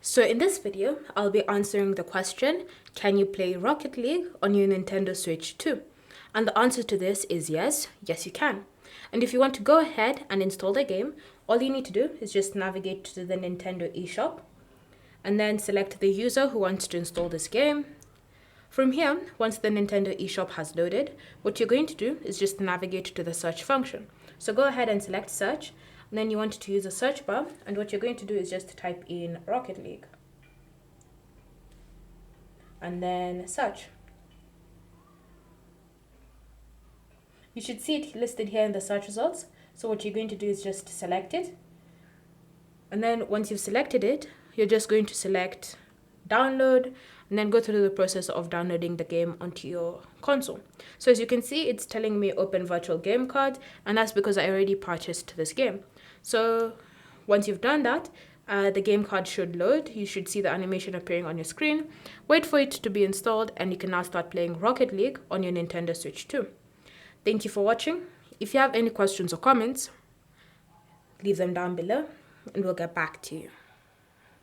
So in this video, I'll be answering the question, can you play Rocket League on your Nintendo Switch 2? And the answer to this is yes, yes you can. And if you want to go ahead and install the game, all you need to do is just navigate to the Nintendo eShop and then select the user who wants to install this game. From here, once the Nintendo eShop has loaded, what you're going to do is just navigate to the search function. So go ahead and select search, and then you want to use a search bar, and what you're going to do is just type in Rocket League and then search. You should see it listed here in the search results. So what you're going to do is just select it, and then once you've selected it, you're just going to select download and then go through the process of downloading the game onto your console. So as you can see, it's telling me open virtual game card, and that's because I already purchased this game. So once you've done that, the game card should load. You should see the animation appearing on your screen. Wait for it to be installed, and you can now start playing Rocket League on your Nintendo Switch 2. Thank you for watching. If you have any questions or comments, leave them down below and we'll get back to you.